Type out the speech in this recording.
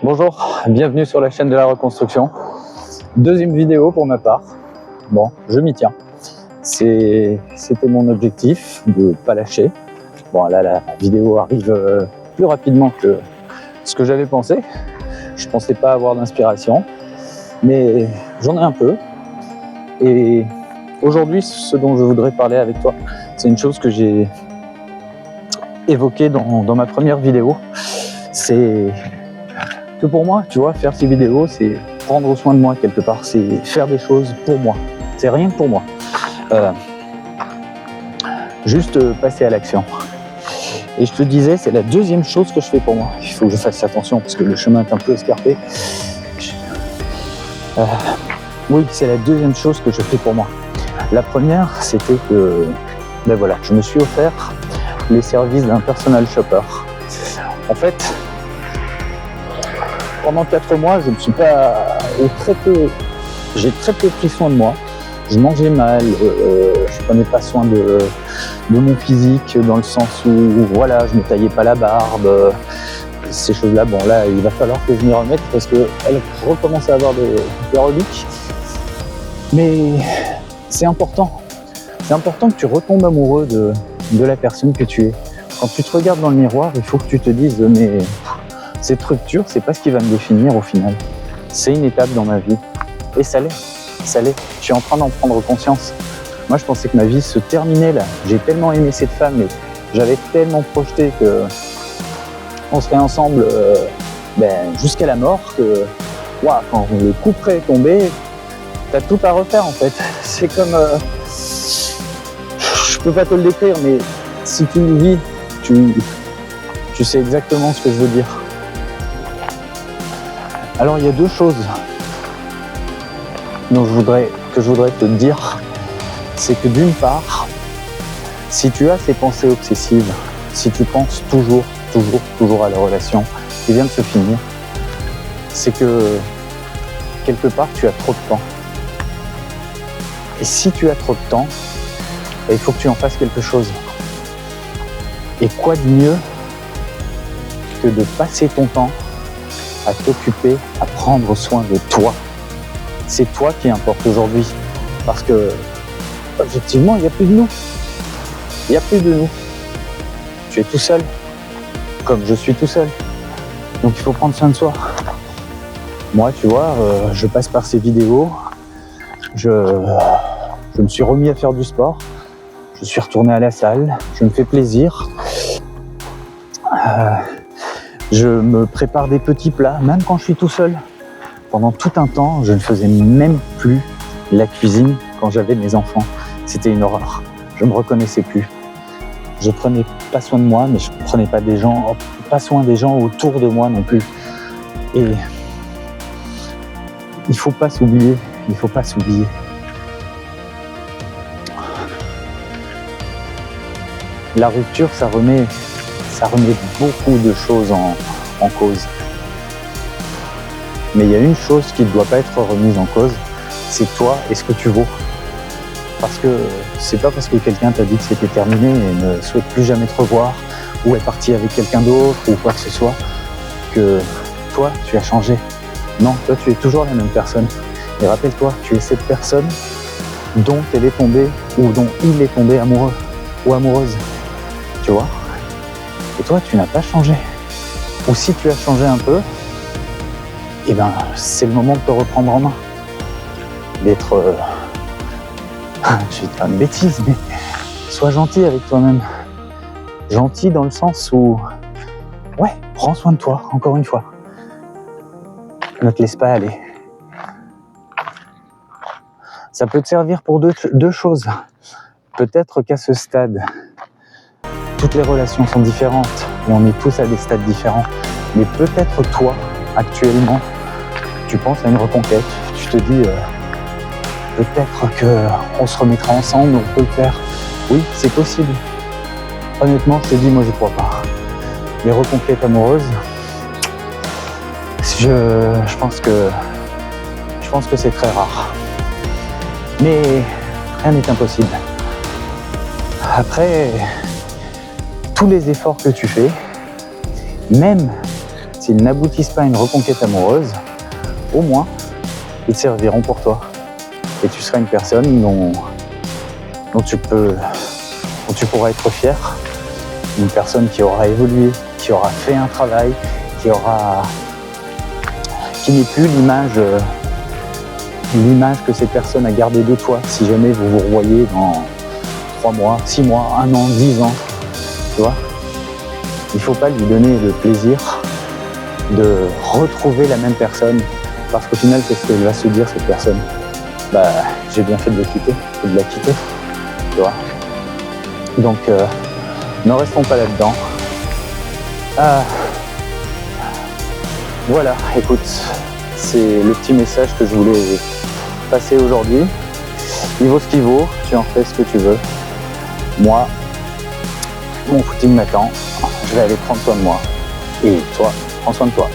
Bonjour, bienvenue sur la chaîne de la reconstruction. Deuxième vidéo pour ma part. Bon, je m'y tiens. C'était mon objectif de ne pas lâcher. Bon, là, la vidéo arrive plus rapidement que ce que j'avais pensé. Je ne pensais pas avoir d'inspiration, mais j'en ai un peu. Et aujourd'hui, ce dont je voudrais parler avec toi, c'est une chose que j'ai évoquée dans ma première vidéo. C'est que pour moi, tu vois, faire ces vidéos, c'est prendre soin de moi quelque part, c'est faire des choses pour moi. C'est rien que pour moi. Juste passer à l'action. Et je te disais, c'est la deuxième chose que je fais pour moi. Il faut que je fasse attention parce que le chemin est un peu escarpé. Oui, c'est la deuxième chose que je fais pour moi. La première, c'était que, ben voilà, je me suis offert les services d'un personal shopper. En fait, pendant 4 mois, je ne suis pas, j'ai très peu pris soin de moi. Je mangeais mal, je prenais pas soin de mon physique dans le sens où, voilà, je me taillais pas la barbe, ces choses-là. Bon, là, il va falloir que je m'y remette parce que elle recommence à avoir des reliques. Mais c'est important. C'est important que tu retombes amoureux de la personne que tu es. Quand tu te regardes dans le miroir, il faut que tu te dises, mais cette rupture, c'est pas ce qui va me définir au final. C'est une étape dans ma vie. Et ça l'est. Ça l'est. Je suis en train d'en prendre conscience. Moi, je pensais que ma vie se terminait là. J'ai tellement aimé cette femme et j'avais tellement projeté que on serait ensemble jusqu'à la mort que quand le coup près est tombé, t'as tout à refaire en fait. C'est comme... je peux pas te le décrire, mais si tu le vis, tu sais exactement ce que je veux dire. Alors il y a deux choses dont je voudrais te dire, c'est que d'une part, si tu as ces pensées obsessives, si tu penses toujours à la relation qui vient de se finir, c'est que quelque part tu as trop de temps. Et si tu as trop de temps, il faut que tu en fasses quelque chose. Et quoi de mieux que de passer ton temps à t'occuper, à prendre soin de toi. C'est toi qui importe aujourd'hui. Parce que, objectivement, il n'y a plus de nous. Il n'y a plus de nous. Tu es tout seul, comme je suis tout seul. Donc il faut prendre soin de soi. Moi, tu vois, je passe par ces vidéos. Je me suis remis à faire du sport. Je suis retourné à la salle. Je me fais plaisir. Je me prépare des petits plats, même quand je suis tout seul. Pendant tout un temps, je ne faisais même plus la cuisine quand j'avais mes enfants. C'était une horreur. Je ne me reconnaissais plus. Je prenais pas soin de moi, mais je prenais pas soin des gens autour de moi non plus. Et il faut pas s'oublier. Il faut pas s'oublier. La rupture, ça remet beaucoup de choses en cause. Mais il y a une chose qui ne doit pas être remise en cause, c'est toi et ce que tu vaux. Parce que c'est pas parce que quelqu'un t'a dit que c'était terminé et ne souhaite plus jamais te revoir, ou est parti avec quelqu'un d'autre, ou quoi que ce soit, que toi, tu as changé. Non, toi, tu es toujours la même personne. Et rappelle-toi, tu es cette personne dont elle est tombée, ou dont il est tombé amoureux, ou amoureuse. Tu vois ? Et toi, tu n'as pas changé. Ou si tu as changé un peu, c'est le moment de te reprendre en main. D'être... je vais te faire une bêtise, mais sois gentil avec toi-même. Gentil dans le sens où... Ouais, prends soin de toi, encore une fois. Ne te laisse pas aller. Ça peut te servir pour deux choses. Peut-être qu'à ce stade, toutes les relations sont différentes et on est tous à des stades différents. Mais peut-être toi, actuellement, tu penses à une reconquête. Tu te dis, peut-être qu'on se remettra ensemble, on peut le faire. Oui, c'est possible. Honnêtement, je te dis, moi, je crois pas. Les reconquêtes amoureuses, je pense que c'est très rare. Mais rien n'est impossible. Après, tous les efforts que tu fais, même s'ils n'aboutissent pas à une reconquête amoureuse, au moins, ils serviront pour toi. Et tu seras une personne dont tu pourras être fier, une personne qui aura évolué, qui aura fait un travail, qui n'est plus l'image que cette personne a gardée de toi, si jamais vous vous revoyez dans 3 mois, 6 mois, 1 an, 10 ans, tu vois. Il ne faut pas lui donner le plaisir de retrouver la même personne, parce qu'au final, qu'est-ce qu'elle va se dire, cette personne? Bah, j'ai bien fait de la quitter, tu vois. Donc, ne restons pas là-dedans. Voilà, écoute, c'est le petit message que je voulais passer aujourd'hui. Il vaut ce qu'il vaut, tu en fais ce que tu veux. Moi, mon footing m'attend, je vais aller prendre soin de moi. Et toi, prends soin de toi.